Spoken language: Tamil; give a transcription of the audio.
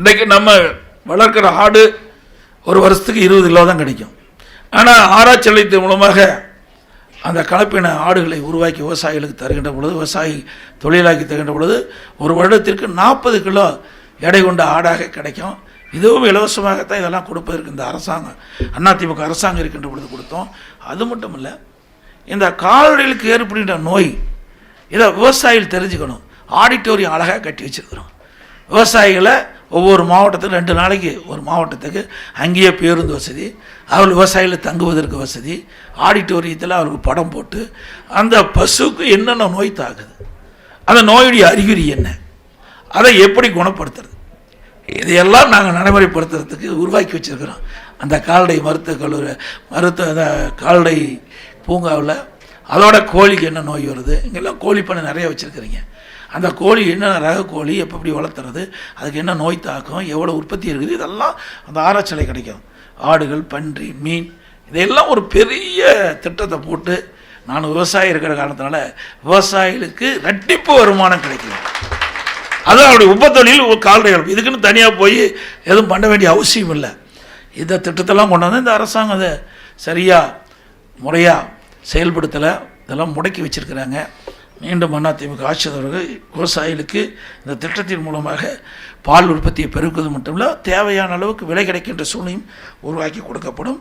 இன்றைக்கு நம்ம வளர்க்குற ஆடு ஒரு வருஷத்துக்கு 20 கிலோ தான் கிடைக்கும். ஆனால் ஆராய்ச்சி நிலையத்தின் மூலமாக அந்த கலப்பின ஆடுகளை உருவாக்கி விவசாயிகளுக்கு தருகின்ற பொழுது, விவசாயி தொழிலாக்கி தருகின்ற பொழுது ஒரு வருடத்திற்கு 40 கிலோ எடை கொண்ட ஆடாக கிடைக்கும். இதுவும் இலவசமாகத்தான் இதெல்லாம் கொடுப்பதற்கு இந்த அரசாங்கம், அதிமுக அரசாங்கம் இருக்கின்ற பொழுது கொடுத்தோம். அது மட்டும் இல்லை, இந்த கால்நடைகளுக்கு ஏற்படுகின்ற நோய் இதை விவசாயிகள் தெரிஞ்சுக்கணும். ஆடிட்டோரியம் அழகாக கட்டி வச்சுருக்கிறோம். விவசாயிகளை ஒவ்வொரு மாவட்டத்துக்கு 2 நாளைக்கு ஒரு மாவட்டத்துக்கு அங்கேயே பேருந்து வசதி, அவர்கள் விவசாயிகள் தங்குவதற்கு வசதி, ஆடிட்டோரியத்தில் அவருக்கு படம் போட்டு அந்த பசுக்கு என்னென்ன நோய் தாக்குது, அந்த நோயுடைய அறிகுறி என்ன, அதை எப்படி குணப்படுத்துறது, இதையெல்லாம் நாங்கள் நடைமுறைப்படுத்துறதுக்கு உருவாக்கி வச்சுருக்கிறோம். அந்த கால்நடை மருத்துவக் கல்லூரி அந்த கால்நடை பூங்காவில் அதோட கோழிக்கு என்ன நோய் வருது, இங்கெல்லாம் கோழி பண்ணை நிறைய வச்சுருக்கிறீங்க. அந்த கோழி என்னென்ன ரக கோழி எப்படி வளர்த்துறது, அதுக்கு என்ன நோய் தாக்கம், எவ்வளோ உற்பத்தி இருக்குது, இதெல்லாம் அந்த ஆராய்ச்சியில் கிடைக்கும். ஆடுகள், பன்றி, மீன், இதையெல்லாம் ஒரு பெரிய திட்டத்தை போட்டு, நான் விவசாயி இருக்கிற காரணத்தினால விவசாயிகளுக்கு ரெட்டிப்பு வருமானம் கிடைக்கும். அது அவருடைய உபத்தொழில் கால்நடைகள். இதுக்குன்னு தனியாக போய் எதுவும் பண்ண வேண்டிய அவசியம் இல்லை. இந்த திட்டத்தெல்லாம் கொண்டு வந்து இந்த அரசாங்கம் அதை சரியாக முறையாக செயல்படுத்தலை, இதெல்லாம் முடக்கி வச்சுருக்கிறாங்க. மீண்டும் அதிமுக ஆட்சியாளர்கள் விவசாயிகளுக்கு இந்த திட்டத்தின் மூலமாக பால் உற்பத்தியை பெருக்குவது மட்டும் இல்லை, தேவையான அளவுக்கு விலை கிடைக்கின்ற சூழ்நிலையும் உருவாக்கி கொடுக்கப்படும்.